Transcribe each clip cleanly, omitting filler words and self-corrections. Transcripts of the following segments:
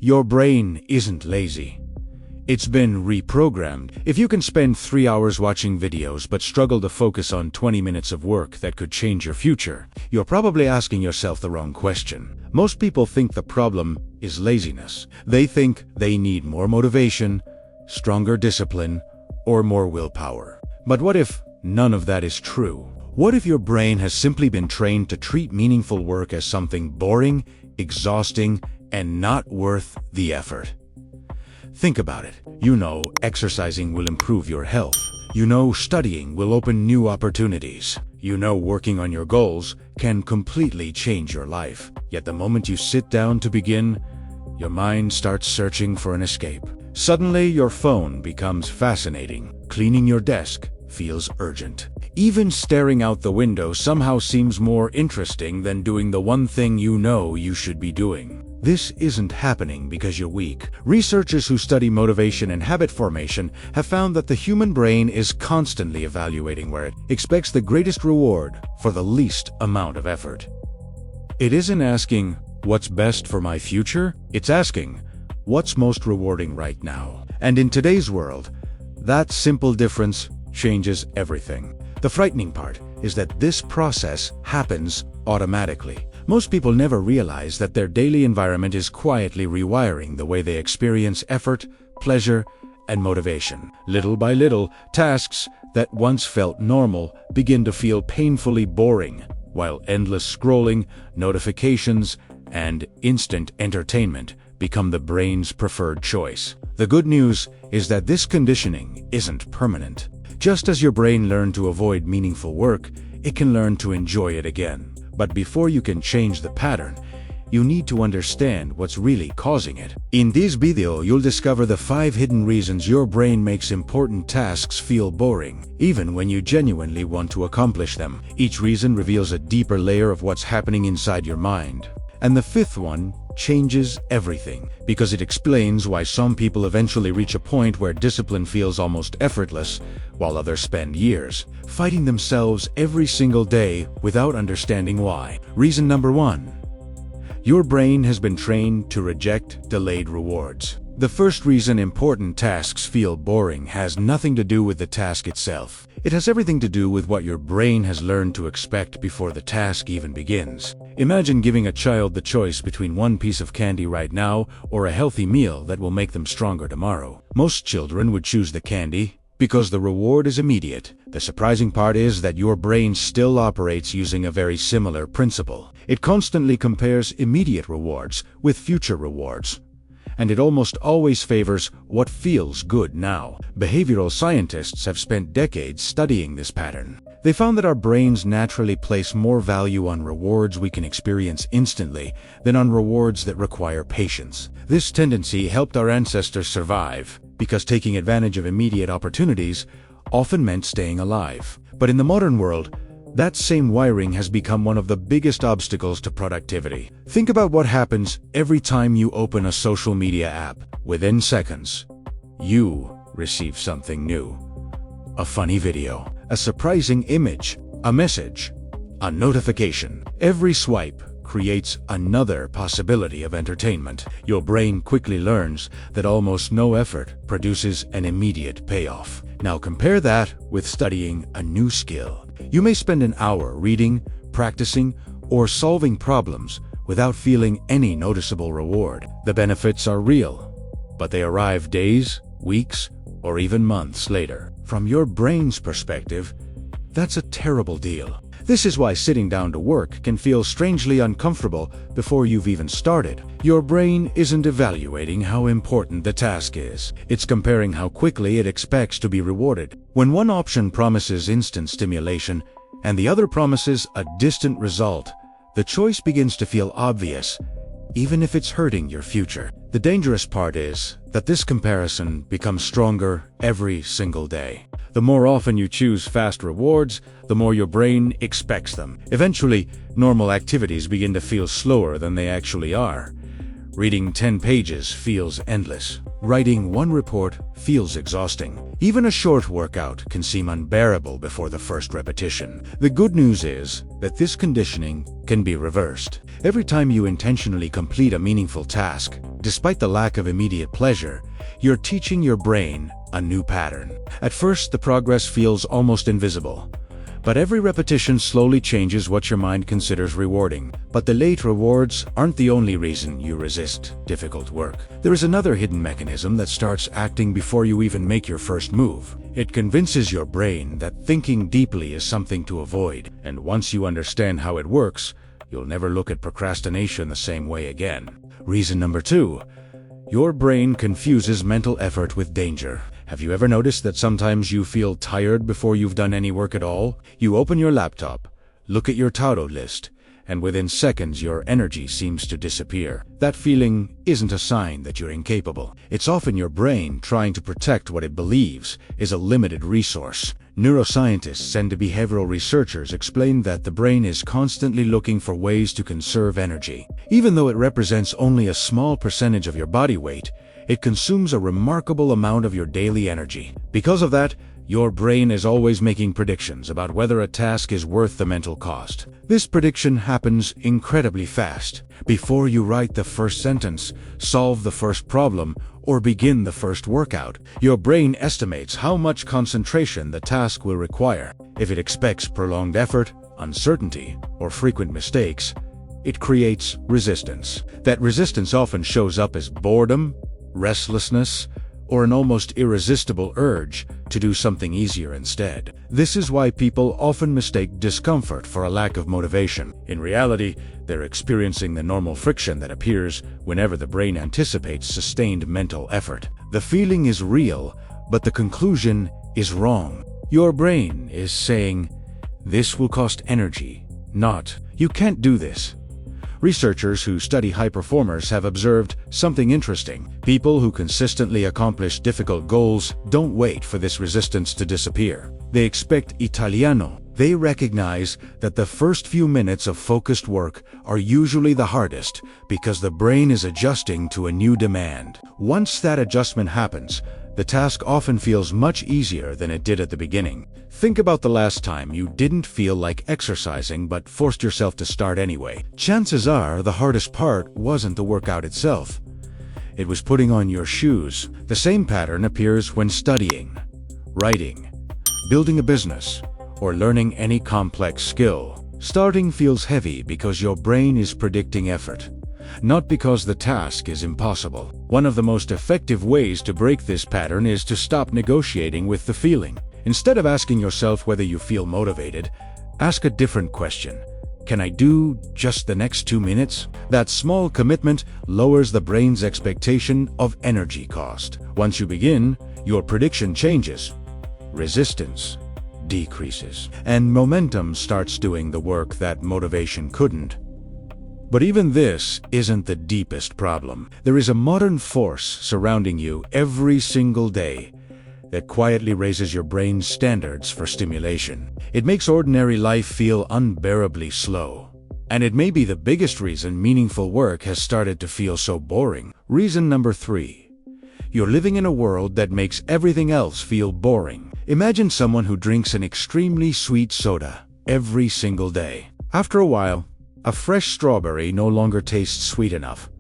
Your brain isn't lazy. It's been reprogrammed. If you can spend 3 hours watching videos but struggle to focus on 20 minutes of work that could change your future, you're probably asking yourself the wrong question. Most people think the problem is laziness. They think they need more motivation, stronger discipline, or more willpower. But what if none of that is true? What if your brain has simply been trained to treat meaningful work as something boring, exhausting, and not worth the effort? Think about it. You know exercising will improve your health. You know studying will open new opportunities. You know working on your goals can completely change your life. Yet the moment you sit down to begin, your mind starts searching for an escape. Suddenly, your phone becomes fascinating. Cleaning your desk feels urgent. Even staring out the window somehow seems more interesting than doing the one thing you know you should be doing. This isn't happening because you're weak. Researchers who study motivation and habit formation have found that the human brain is constantly evaluating where it expects the greatest reward for the least amount of effort. It isn't asking, what's best for my future? It's asking, what's most rewarding right now? And in today's world, that simple difference changes everything. The frightening part is that this process happens automatically. Most people never realize that their daily environment is quietly rewiring the way they experience effort, pleasure, and motivation. Little by little, tasks that once felt normal begin to feel painfully boring, while endless scrolling, notifications, and instant entertainment become the brain's preferred choice. The good news is that this conditioning isn't permanent. Just as your brain learned to avoid meaningful work, it can learn to enjoy it again. But before you can change the pattern, you need to understand what's really causing it. In this video, you'll discover the 5 hidden reasons your brain makes important tasks feel boring, even when you genuinely want to accomplish them. Each reason reveals a deeper layer of what's happening inside your mind. And the 5th one changes everything, because it explains why some people eventually reach a point where discipline feels almost effortless, while others spend years fighting themselves every single day without understanding why. Reason number 1. Your brain has been trained to reject delayed rewards. The first reason important tasks feel boring has nothing to do with the task itself. It has everything to do with what your brain has learned to expect before the task even begins. Imagine giving a child the choice between one piece of candy right now or a healthy meal that will make them stronger tomorrow. Most children would choose the candy because the reward is immediate. The surprising part is that your brain still operates using a very similar principle. It constantly compares immediate rewards with future rewards, and it almost always favors what feels good now. Behavioral scientists have spent decades studying this pattern. They found that our brains naturally place more value on rewards we can experience instantly than on rewards that require patience. This tendency helped our ancestors survive, because taking advantage of immediate opportunities often meant staying alive. But in the modern world, that same wiring has become one of the biggest obstacles to productivity. Think about what happens every time you open a social media app. Within seconds, you receive something new. A funny video, a surprising image, a message, a notification. Every swipe creates another possibility of entertainment. Your brain quickly learns that almost no effort produces an immediate payoff. Now compare that with studying a new skill. You may spend an hour reading, practicing, or solving problems without feeling any noticeable reward. The benefits are real, but they arrive days, weeks, or even months later. From your brain's perspective, that's a terrible deal. This is why sitting down to work can feel strangely uncomfortable before you've even started. Your brain isn't evaluating how important the task is. It's comparing how quickly it expects to be rewarded. When one option promises instant stimulation and the other promises a distant result, the choice begins to feel obvious, even if it's hurting your future. The dangerous part is that this comparison becomes stronger every single day. The more often you choose fast rewards, the more your brain expects them. Eventually, normal activities begin to feel slower than they actually are. Reading 10 pages feels endless. Writing one report feels exhausting. Even a short workout can seem unbearable before the first repetition. The good news is that this conditioning can be reversed. Every time you intentionally complete a meaningful task, despite the lack of immediate pleasure, you're teaching your brain a new pattern. At first, the progress feels almost invisible. But every repetition slowly changes what your mind considers rewarding. But the late rewards aren't the only reason you resist difficult work. There is another hidden mechanism that starts acting before you even make your first move. It convinces your brain that thinking deeply is something to avoid. And once you understand how it works, you'll never look at procrastination the same way again. Reason number 2. Your brain confuses mental effort with danger. Have you ever noticed that sometimes you feel tired before you've done any work at all? You open your laptop, look at your to-do list, and within seconds your energy seems to disappear. That feeling isn't a sign that you're incapable. It's often your brain trying to protect what it believes is a limited resource. Neuroscientists and behavioral researchers explain that the brain is constantly looking for ways to conserve energy. Even though it represents only a small percentage of your body weight, it consumes a remarkable amount of your daily energy. Because of that, your brain is always making predictions about whether a task is worth the mental cost. This prediction happens incredibly fast. Before you write the first sentence, solve the first problem, or begin the first workout, your brain estimates how much concentration the task will require. If it expects prolonged effort, uncertainty, or frequent mistakes, it creates resistance. That resistance often shows up as boredom, restlessness, or an almost irresistible urge to do something easier instead. This is why people often mistake discomfort for a lack of motivation. In reality, they're experiencing the normal friction that appears whenever the brain anticipates sustained mental effort. The feeling is real, but the conclusion is wrong. Your brain is saying, "This will cost energy," not, "You can't do this." Researchers who study high performers have observed something interesting. People who consistently accomplish difficult goals don't wait for this resistance to disappear. They expect Italiano. They recognize that the first few minutes of focused work are usually the hardest because the brain is adjusting to a new demand. Once that adjustment happens, the task often feels much easier than it did at the beginning. Think about the last time you didn't feel like exercising but forced yourself to start anyway. Chances are the hardest part wasn't the workout itself. It was putting on your shoes. The same pattern appears when studying, writing, building a business, or learning any complex skill. Starting feels heavy because your brain is predicting effort, not because the task is impossible. One of the most effective ways to break this pattern is to stop negotiating with the feeling. Instead of asking yourself whether you feel motivated, ask a different question. Can I do just the next 2 minutes? That small commitment lowers the brain's expectation of energy cost. Once you begin, your prediction changes. Resistance decreases, and momentum starts doing the work that motivation couldn't. But even this isn't the deepest problem. There is a modern force surrounding you every single day that quietly raises your brain's standards for stimulation. It makes ordinary life feel unbearably slow. And it may be the biggest reason meaningful work has started to feel so boring. Reason number 3. You're living in a world that makes everything else feel boring. Imagine someone who drinks an extremely sweet soda every single day. After a while, a fresh strawberry no longer tastes sweet enough.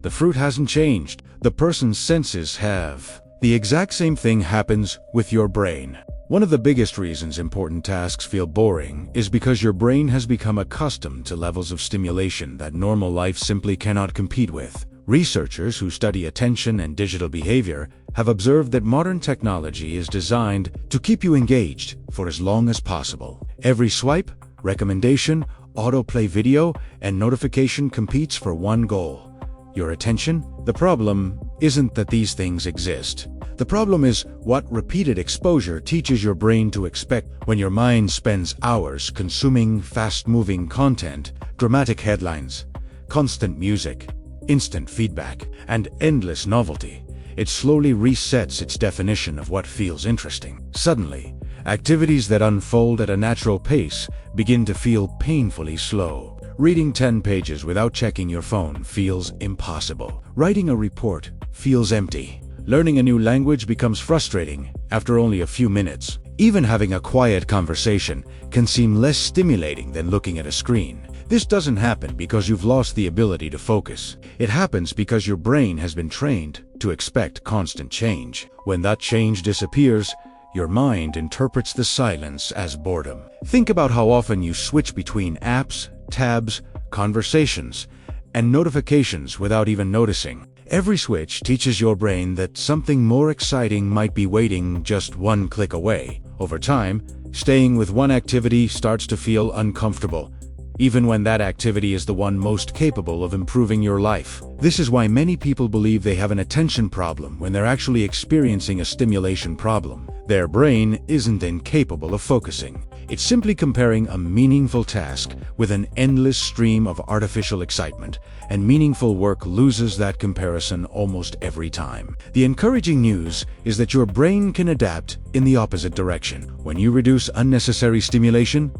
The fruit hasn't changed. The person's senses have. The exact same thing happens with your brain. One of the biggest reasons important tasks feel boring is because your brain has become accustomed to levels of stimulation that normal life simply cannot compete with. Researchers who study attention and digital behavior have observed that modern technology is designed to keep you engaged for as long as possible. Every swipe, recommendation, autoplay video, and notification competes for one goal: your attention. The problem isn't that these things exist. The problem is what repeated exposure teaches your brain to expect. When your mind spends hours consuming fast-moving content, dramatic headlines, constant music, instant feedback, and endless novelty, it slowly resets its definition of what feels interesting. Suddenly, activities that unfold at a natural pace begin to feel painfully slow. Reading 10 pages without checking your phone feels impossible. Writing a report feels empty. Learning a new language becomes frustrating after only a few minutes. Even having a quiet conversation can seem less stimulating than looking at a screen. This doesn't happen because you've lost the ability to focus. It happens because your brain has been trained to expect constant change. When that change disappears, your mind interprets the silence as boredom. Think about how often you switch between apps, tabs, conversations, and notifications without even noticing. Every switch teaches your brain that something more exciting might be waiting just one click away. Over time, staying with one activity starts to feel uncomfortable, even when that activity is the one most capable of improving your life. This is why many people believe they have an attention problem when they're actually experiencing a stimulation problem. Their brain isn't incapable of focusing. It's simply comparing a meaningful task with an endless stream of artificial excitement, and meaningful work loses that comparison almost every time. The encouraging news is that your brain can adapt in the opposite direction. When you reduce unnecessary stimulation,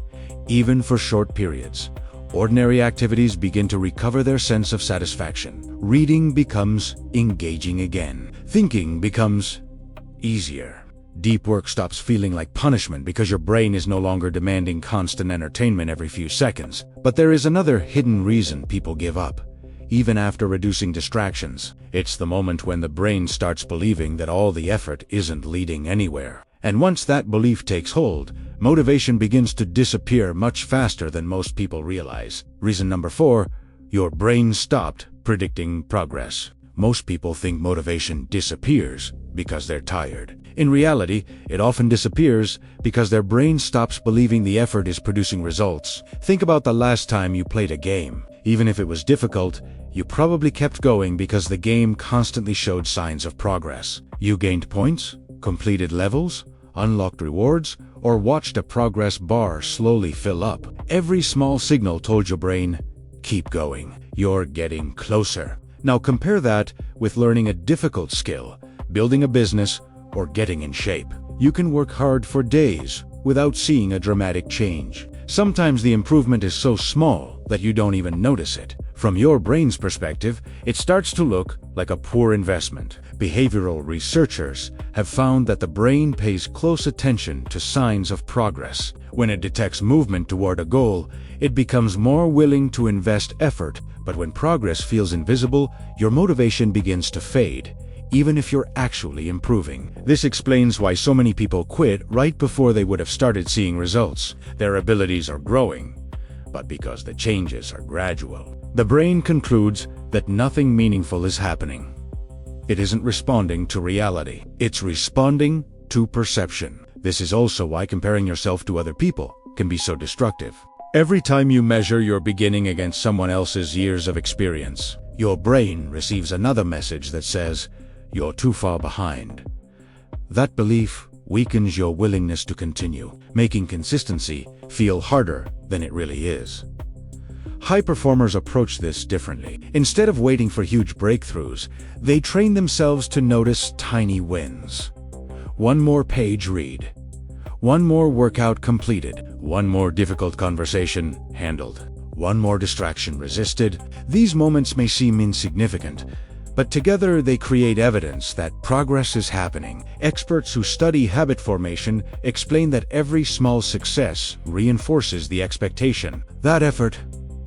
even for short periods, ordinary activities begin to recover their sense of satisfaction. Reading becomes engaging again. Thinking becomes easier. Deep work stops feeling like punishment because your brain is no longer demanding constant entertainment every few seconds. But there is another hidden reason people give up, even after reducing distractions. It's the moment when the brain starts believing that all the effort isn't leading anywhere. And once that belief takes hold, motivation begins to disappear much faster than most people realize. Reason number 4, your brain stopped predicting progress. Most people think motivation disappears because they're tired. In reality, it often disappears because their brain stops believing the effort is producing results. Think about the last time you played a game. Even if it was difficult, you probably kept going because the game constantly showed signs of progress. You gained points, completed levels, unlocked rewards, or watched a progress bar slowly fill up. Every small signal told your brain, keep going, you're getting closer. Now compare that with learning a difficult skill, building a business, or getting in shape. You can work hard for days without seeing a dramatic change. Sometimes the improvement is so small that you don't even notice it. From your brain's perspective, it starts to look like a poor investment. Behavioral researchers have found that the brain pays close attention to signs of progress. When it detects movement toward a goal, it becomes more willing to invest effort. But when progress feels invisible, your motivation begins to fade, even if you're actually improving. This explains why so many people quit right before they would have started seeing results. Their abilities are growing, but because the changes are gradual. The brain concludes that nothing meaningful is happening. It isn't responding to reality. It's responding to perception. This is also why comparing yourself to other people can be so destructive. Every time you measure your beginning against someone else's years of experience, your brain receives another message that says, you're too far behind. That belief weakens your willingness to continue, making consistency feel harder than it really is. High performers approach this differently. Instead of waiting for huge breakthroughs, they train themselves to notice tiny wins. One more page read. One more workout completed. One more difficult conversation handled. One more distraction resisted. These moments may seem insignificant, but together they create evidence that progress is happening. Experts who study habit formation explain that every small success reinforces the expectation. That effort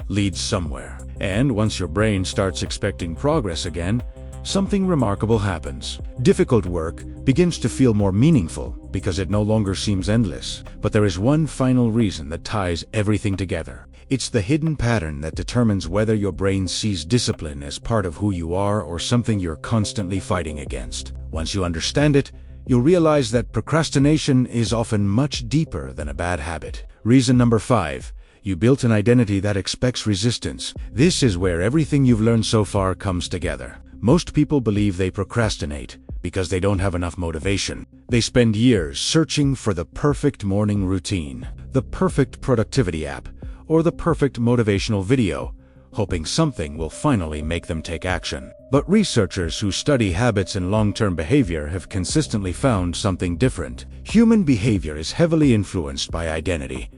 leads somewhere. And once your brain starts expecting progress again, something remarkable happens. Difficult work begins to feel more meaningful because it no longer seems endless. But there is one final reason that ties everything together. It's the hidden pattern that determines whether your brain sees discipline as part of who you are or something you're constantly fighting against. Once you understand it, you'll realize that procrastination is often much deeper than a bad habit. Reason number 5. You built an identity that expects resistance. This is where everything you've learned so far comes together. Most people believe they procrastinate because they don't have enough motivation. They spend years searching for the perfect morning routine, the perfect productivity app, or the perfect motivational video, hoping something will finally make them take action. But researchers who study habits and long-term behavior have consistently found something different. Human behavior is heavily influenced by identity.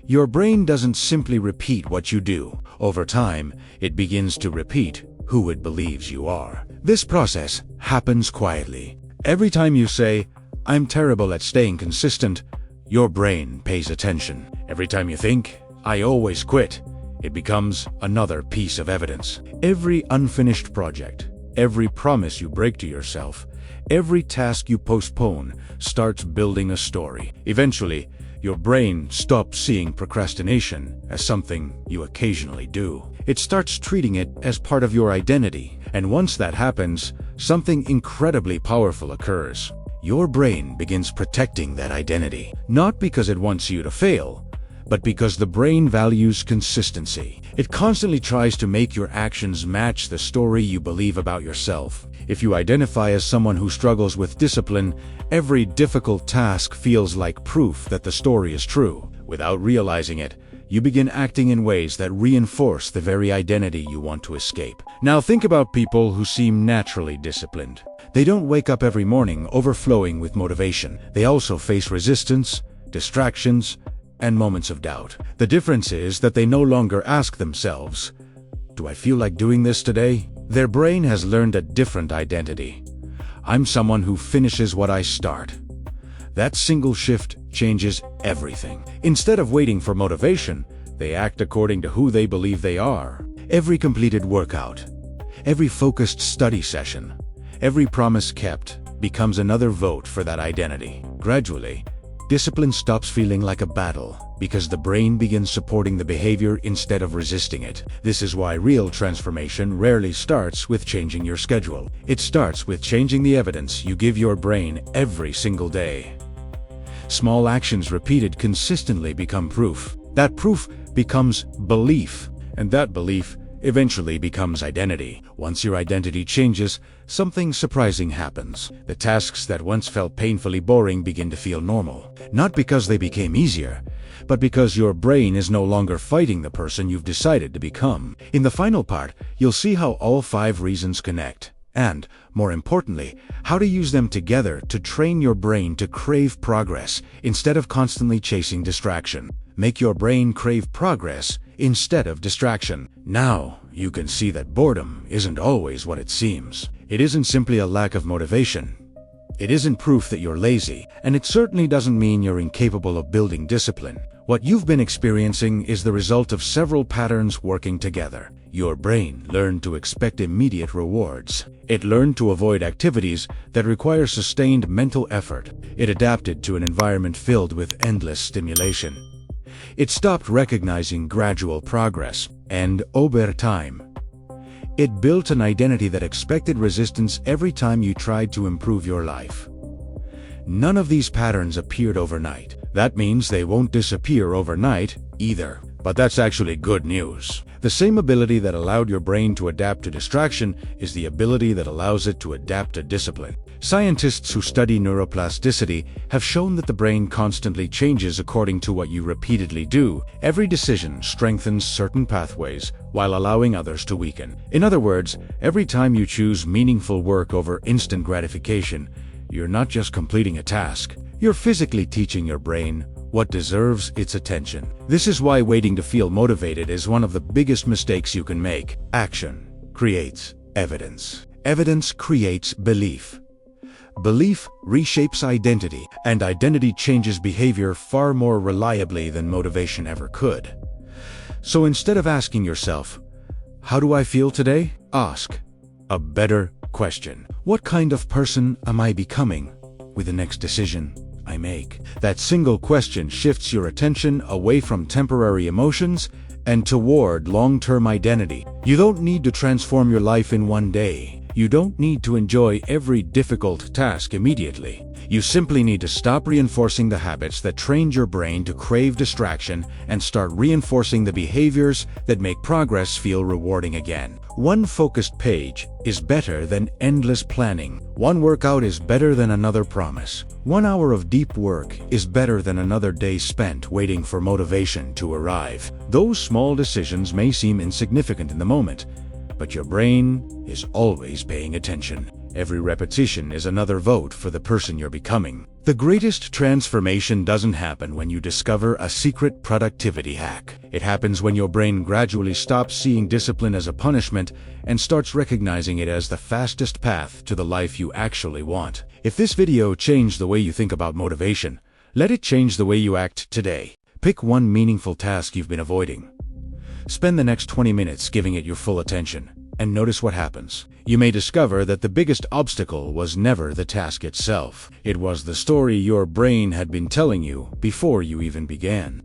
Your brain doesn't simply repeat what you do. Over time, it begins to repeat who it believes you are. This process happens quietly. Every time you say, "I'm terrible at staying consistent," your brain pays attention. Every time you think, "I always quit," it becomes another piece of evidence. Every unfinished project, every promise you break to yourself, every task you postpone starts building a story. Eventually, your brain stops seeing procrastination as something you occasionally do. It starts treating it as part of your identity. And once that happens, something incredibly powerful occurs. Your brain begins protecting that identity, not because it wants you to fail, but because the brain values consistency. It constantly tries to make your actions match the story you believe about yourself. If you identify as someone who struggles with discipline, every difficult task feels like proof that the story is true. Without realizing it, you begin acting in ways that reinforce the very identity you want to escape. Now think about people who seem naturally disciplined. They don't wake up every morning overflowing with motivation. They also face resistance, distractions, and moments of doubt. The difference is that they no longer ask themselves, "Do I feel like doing this today?" Their brain has learned a different identity. "I'm someone who finishes what I start." That single shift changes everything. Instead of waiting for motivation, they act according to who they believe they are. Every completed workout, every focused study session, every promise kept becomes another vote for that identity. Gradually, discipline stops feeling like a battle because the brain begins supporting the behavior instead of resisting it. This is why real transformation rarely starts with changing your schedule. It starts with changing the evidence you give your brain every single day. Small actions repeated consistently become proof. That proof becomes belief, and that belief eventually becomes identity. Once your identity changes, something surprising happens. The tasks that once felt painfully boring begin to feel normal. Not because they became easier, but because your brain is no longer fighting the person you've decided to become. In the final part, you'll see how all 5 reasons connect. And, more importantly, how to use them together to train your brain to crave progress instead of constantly chasing distraction. Make your brain crave progress instead of distraction. Now, you can see that boredom isn't always what it seems. It isn't simply a lack of motivation. It isn't proof that you're lazy, and it certainly doesn't mean you're incapable of building discipline. What you've been experiencing is the result of several patterns working together. Your brain learned to expect immediate rewards. It learned to avoid activities that require sustained mental effort. It adapted to an environment filled with endless stimulation. It stopped recognizing gradual progress, and over time, it built an identity that expected resistance every time you tried to improve your life. None of these patterns appeared overnight. That means they won't disappear overnight either. But that's actually good news. The same ability that allowed your brain to adapt to distraction is the ability that allows it to adapt to discipline. Scientists who study neuroplasticity have shown that the brain constantly changes according to what you repeatedly do. Every decision strengthens certain pathways while allowing others to weaken. In other words, every time you choose meaningful work over instant gratification, you're not just completing a task, you're physically teaching your brain what deserves its attention. This is why waiting to feel motivated is one of the biggest mistakes you can make. Action creates evidence. Evidence creates belief. Belief reshapes identity, and identity changes behavior far more reliably than motivation ever could. So instead of asking yourself, "How do I feel today?" ask a better question. What kind of person am I becoming with the next decision I make? That single question shifts your attention away from temporary emotions and toward long-term identity. You don't need to transform your life in one day. You don't need to enjoy every difficult task immediately. You simply need to stop reinforcing the habits that trained your brain to crave distraction and start reinforcing the behaviors that make progress feel rewarding again. One focused page is better than endless planning. One workout is better than another promise. 1 hour of deep work is better than another day spent waiting for motivation to arrive. Those small decisions may seem insignificant in the moment, but your brain is always paying attention. Every repetition is another vote for the person you're becoming. The greatest transformation doesn't happen when you discover a secret productivity hack. It happens when your brain gradually stops seeing discipline as a punishment and starts recognizing it as the fastest path to the life you actually want. If this video changed the way you think about motivation, let it change the way you act today. Pick one meaningful task you've been avoiding. Spend the next 20 minutes giving it your full attention, and notice what happens. You may discover that the biggest obstacle was never the task itself. It was the story your brain had been telling you before you even began.